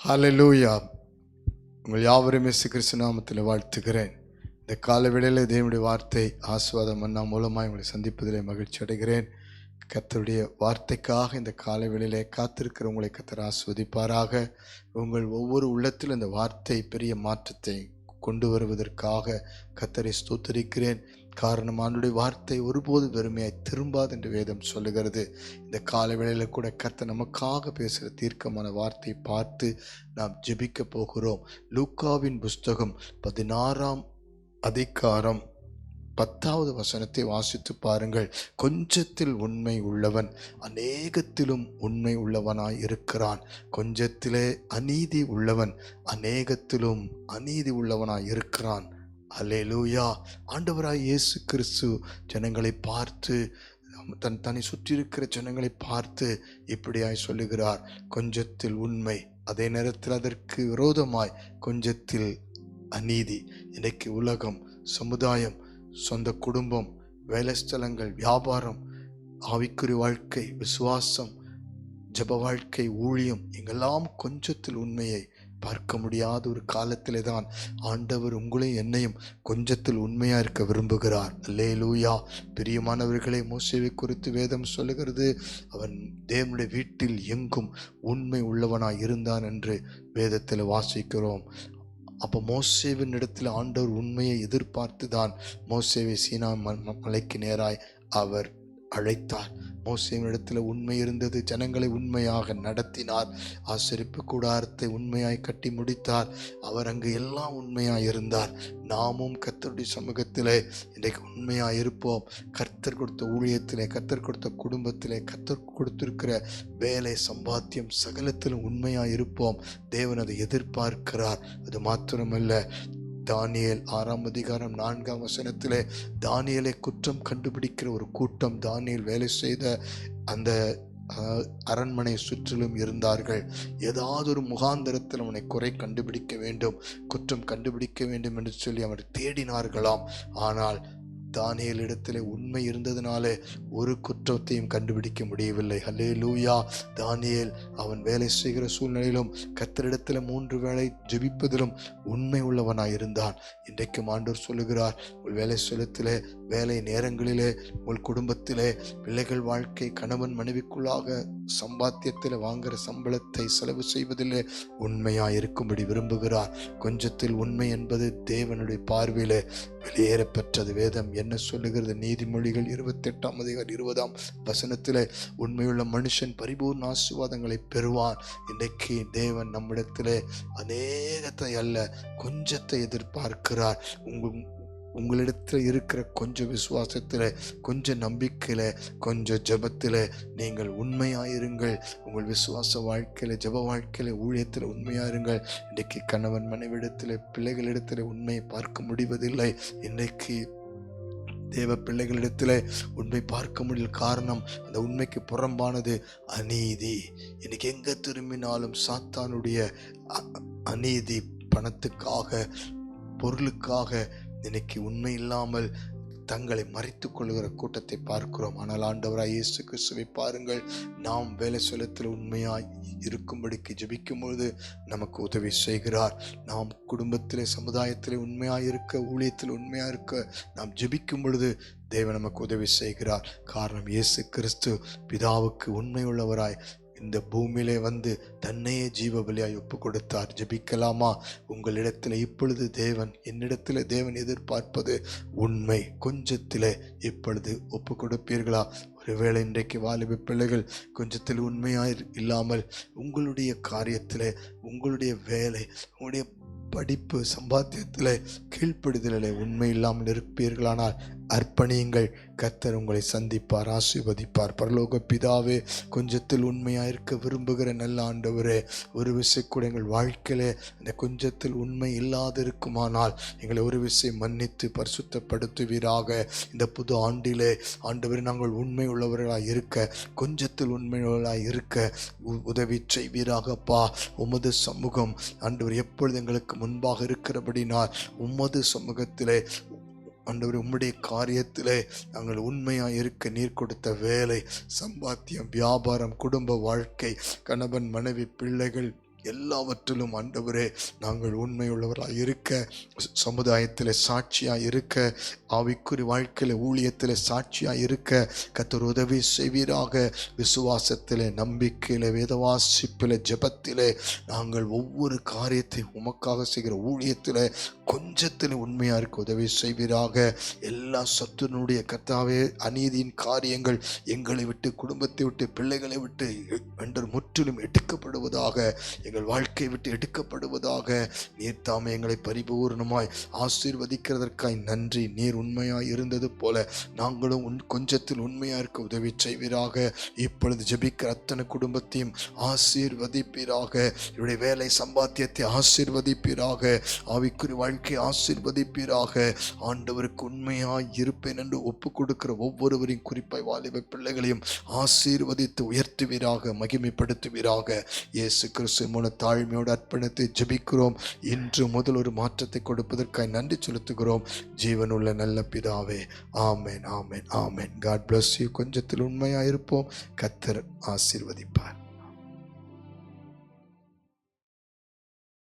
ஹல்லேலூயா. உங்கள் யாவரையும் இயேசு கிறிஸ்து நாமத்தில் வாழ்த்துகிறேன். இந்த காலவேளையில் தேவனுடைய வார்த்தை ஆசீர்வாத மன்னா மூலமாக உங்களை சந்திப்பதிலே மகிழ்ச்சி அடைகிறேன். கர்த்தருடைய வார்த்தைக்காக இந்த காலவேளையிலே காத்திருக்கிற உங்களை கர்த்தர் ஆசீர்வதிப்பாராக. உங்கள் ஒவ்வொரு உள்ளத்திலும் இந்த வார்த்தை பெரிய மாற்றத்தை கொண்டு வருவதற்காக கர்த்தரை ஸ்தோத்திரிக்கிறேன். காரணம், ஆண்டவருடைய வார்த்தை ஒருபோது வெறுமையாய் திரும்பாது என்று வேதம் சொல்லுகிறது. இந்த காலவேளையில் கூட கர்த்தர் நமக்காக பேசுகிற தீர்க்கமான வார்த்தையை பார்த்து நாம் ஜெபிக்க போகிறோம். லூக்காவின் புஸ்தகம் 16ஆம் அதிகாரம் 10வது வசனத்தை வாசித்து பாருங்கள். கொஞ்சத்தில் உண்மை உள்ளவன் அநேகத்திலும் உண்மை உள்ளவனாய் இருக்கிறான். கொஞ்சத்திலே அநீதி உள்ளவன் அநேகத்திலும் அநீதி உள்ளவனாய் இருக்கிறான். அல்லேலூயா. ஆண்டவராய் இயேசு கிறிஸ்து ஜனங்களை பார்த்து, தன்னை சுற்றி இருக்கிற ஜனங்களை பார்த்து இப்படியாய் சொல்லுகிறார், கொஞ்சத்தில் உண்மை, அதே நேரத்தில் அதற்கு விரோதமாய் கொஞ்சத்தில் அநீதி. இன்றைக்கு உலகம், சமுதாயம், சொந்த குடும்பம், வேலை ஸ்தலங்கள், வியாபாரம், ஆவிக்குரிய வாழ்க்கை, விசுவாசம், ஜெப வாழ்க்கை, ஊழியம், எங்கெல்லாம் கொஞ்சத்தில் உண்மையை பார்க்க முடியாத ஒரு காலத்திலே தான் ஆண்டவர் உங்களையும் என்னையும் கொஞ்சத்தில் உண்மையா இருக்க விரும்புகிறார். அல்லேலூயா. பிரியமானவர்களே, மோசேவை குறித்து வேதம் சொல்லுகிறது, அவன் தேவனுடைய வீட்டில் எங்கும் உண்மை உள்ளவனாய் இருந்தான் என்று வேதத்தில் வாசிக்கிறோம். அப்போ மோசேவின் இடத்தில் ஆண்டவர் உண்மையை எதிர்பார்த்து தான் மோசேவை சீனா மலைக்கு நேராய் அவர் அழைத்தார். மோசேவின் இடத்துல உண்மை இருந்தது. ஜனங்களை உண்மையாக நடத்தினார். ஆசரிப்பு கூடாரத்தை உண்மையாய் கட்டி முடித்தார். அவர் அங்கு எல்லாம் உண்மையாய் இருந்தார். நாமும் கர்த்தருடைய சமூகத்திலே இன்றைக்கு உண்மையாய் இருப்போம். கர்த்தர் கொடுத்த ஊழியத்திலே, கர்த்தர் கொடுத்த குடும்பத்திலே, கர்த்தர் கொடுத்திருக்கிற வேலை, சம்பாத்தியம், சகலத்திலும் உண்மையாய் இருப்போம். தேவன் அதை எதிர்பார்க்கிறார். அது மாத்திரமல்ல, தானியேல் 6ஆம் அதிகாரம் 4ஆம் வசனத்திலே தானியேலை குற்றம் கண்டுபிடிக்கிற ஒரு கூட்டம் தானியேல் வேலை செய்த அந்த அரண்மனை சுற்றிலும் இருந்தார்கள். ஏதாவது ஒரு முகாந்தரத்தில் அவனை குறை கண்டுபிடிக்க வேண்டும், குற்றம் கண்டுபிடிக்க வேண்டும் என்று சொல்லி அவர் தேடினார்களாம். ஆனால் தானியேல் இடத்திலே உண்மை இருந்ததினாலே ஒரு குற்றத்தையும் கண்டுபிடிக்க முடியவில்லை. ஹல்லேலூயா. தானியேல் அவன் வேலை செய்கிற சூழ்நிலையிலும் கர்த்தரிடத்தில் 3 வேளை ஜெபிப்பதிலும் உண்மை உள்ளவனாய் இருந்தான். இன்றைக்கும் ஆண்டவர் சொல்லுகிறார், உங்கள் வேலை ஸ்தலத்திலே, வேலை நேரங்களிலே, உங்கள் குடும்பத்திலே, பிள்ளைகள் வாழ்க்கை, கணவன் மனைவிக்குள்ளாக சம்பாத்தியத்தில் வாங்குகிற சம்பளத்தை செலவு செய்வதிலே உண்மையாய் இருக்கும்படி விரும்புகிறார். கொஞ்சத்தில் உண்மை என்பது தேவனுடைய பார்வையிலே வெளியேறப்பெற்றது. வேதம் என்ன சொல்லுகிறது? நீதிமொழிகள் 28ஆம் அதிகாரம் 20ஆம் வசனத்திலே உண்மையுள்ள மனுஷன் பரிபூர்ண ஆசீர்வாதங்களை பெறுவான். இன்றைக்கு தேவன் நம்மிடத்திலே அநேகத்தை அல்ல, கொஞ்சத்தை எதிர்பார்க்கிறார். உங்களிடத்தில் இருக்கிற கொஞ்சம் விசுவாசத்தில், கொஞ்சம் நம்பிக்கையில், கொஞ்சம் ஜெபத்தில் நீங்கள் உண்மையாயிருங்கள். உங்கள் விசுவாச வாழ்க்கையில், ஜெப வாழ்க்கையில், ஊழியத்தில் உண்மையாயிருங்கள். இன்றைக்கு கணவன் மனைவிடத்தில், பிள்ளைகளிடத்தில் உண்மையை பார்க்க முடிவதில்லை. இன்றைக்கு தேவ பிள்ளைகளிடத்தில் உண்மை பார்க்க முடியல. காரணம், அந்த உண்மைக்கு புறம்பானது அநீதி. இன்னைக்கு எங்க திரும்பினாலும் சாத்தானுடைய அநீதி, பணத்துக்காக, பொருளுக்காக இன்னைக்கு உண்மை இல்லாமல் தங்களை மறைத்துக் கொள்கிற கூட்டத்தை பார்க்கிறோம். ஆனால் ஆண்டவராய் இயேசு கிறிஸ்துவை பாருங்கள். நாம் வேலை ஸ்தலத்தில் உண்மையாய் இருக்கும்படிக்கு ஜெபிக்கும் பொழுது நமக்கு உதவி செய்கிறார். நாம் குடும்பத்திலே, சமுதாயத்திலே உண்மையாய் இருக்க, ஊழியத்தில் உண்மையாக இருக்க நாம் ஜெபிக்கும் பொழுது தேவன் நமக்கு உதவி செய்கிறார். காரணம், இயேசு கிறிஸ்து பிதாவுக்கு உண்மை உள்ளவராய் இந்த பூமியிலே வந்து தன்னையே ஜீவ பலியாய் ஒப்பு கொடுத்தார். ஜெபிக்கலாமா? உங்களிடத்தில் இப்பொழுது தேவன், என்னிடத்தில் தேவன் எதிர்பார்ப்பது உண்மை. கொஞ்சத்திலே இப்பொழுது ஒப்பு கொடுப்பீர்களா? ஒருவேளை இன்றைக்கு வாலிப பிள்ளைகள் கொஞ்சத்தில் உண்மையாய் இல்லாமல் உங்களுடைய காரியத்திலே, உங்களுடைய வேலை, உங்களுடைய படிப்பு, சம்பாத்தியத்திலே, கீழ்ப்படிதலிலே உண்மை இல்லாமல் இருப்பீர்களானால் அர்ப்பணியுங்கள். கர்த்தர் உங்களை சந்திப்பார், ஆசீர்வதிப்பார். பரலோக பிதாவே, கொஞ்சத்தில் உண்மையாயிருக்க விரும்புகிற நல்ல ஆண்டவரே, ஒரு விஷயம் கூட எங்கள் வாழ்க்கையிலே அந்த கொஞ்சத்தில் உண்மை இல்லாது இருக்குமானால் எங்களை ஒரு விஷயம் மன்னித்து பரிசுத்தப்படுத்துவீராக. இந்த புது ஆண்டிலே ஆண்டவரே, நாங்கள் உண்மை உள்ளவர்களாய் இருக்க, கொஞ்சத்தில் உண்மையுள்ளவர்களாய் இருக்க உதவி செய்வீராகப்பா. உமது சமூகம் ஆண்டவர் எப்பொழுது எங்களுக்கு முன்பாக இருக்கிறபடினால் உமது சமூகத்திலே ஆண்டவரே, உம்முடைய காரியத்திலே நாங்கள் உண்மையாக இருக்க நீர் கொடுத்த வேலை, சம்பாத்தியம், வியாபாரம், குடும்ப வாழ்க்கை, கணவன் மனைவி, பிள்ளைகள், எல்லாவற்றிலும் ஆண்டவரே நாங்கள் உண்மையுள்ளவராக இருக்க, சமுதாயத்தில் சாட்சியாக இருக்க, ஆவிக்குறி வாழ்க்கையில் ஊழியத்தில் சாட்சியாக இருக்க கர்த்தர் உதவி செய்வீராக. விசுவாசத்தில், நம்பிக்கையில், வேதவாசிப்பில், ஜெபத்தில் நாங்கள் ஒவ்வொரு காரியத்தையும் உமக்காக செய்கிற ஊழியத்தில் கொஞ்சத்தில் உண்மையாக இருக்க உதவி செய்வீராக. எல்லா சத்துருனுடைய கர்த்தாவே அநீதியின் காரியங்கள் எங்களை விட்டு, குடும்பத்தை விட்டு, பிள்ளைகளை விட்டு என்று முற்றிலும் எடுக்கப்படுவதாக, எங்கள் வாழ்க்கையை விட்டு எடுக்கப்படுவதாக. நீர் தாமே எங்களை பரிபூர்ணமாய் ஆசீர்வதிக்கிறதற்காய் நன்றி. நீர் உண்மையாய் இருந்தது போல நாங்களும் கொஞ்சத்தில் உண்மையாக இருக்க உதவி செய்வீராக. இப்பொழுது ஜெபிக்கிற அத்தனை குடும்பத்தையும் ஆசீர்வதிப்பீராக. இவருடைய வேலை சம்பாத்தியத்தை ஆசீர்வதிப்பீராக. ஆவிக்குறி வாழ்க்கை ஆசீர்வதிப்பீராக. ஆண்டவருக்கு உண்மையாய் இருப்பேன் என்று ஒப்பு கொடுக்கிற ஒவ்வொருவரையும், குறிப்பாய் வாலிப பிள்ளைகளையும் ஆசீர்வதித்து உயர்த்துவீராக, மகிமைப்படுத்துவீராக. இயேசு கிறிஸ்து மூலம் தாழ்மையோடு அர்ப்பணித்து ஜெபிக்கிறோம். இன்று முதல் ஒரு மாற்றத்தை கொடுப்பதற்காக நன்றி செலுத்துகிறோம். ஜீவனுள்ள நல்ல பிதாவே, ஆமென், ஆமென், ஆமென். God bless you. கொஞ்சத்தில் உண்மையாக இருப்போம். கர்த்தர் ஆசீர்வதிப்பார்.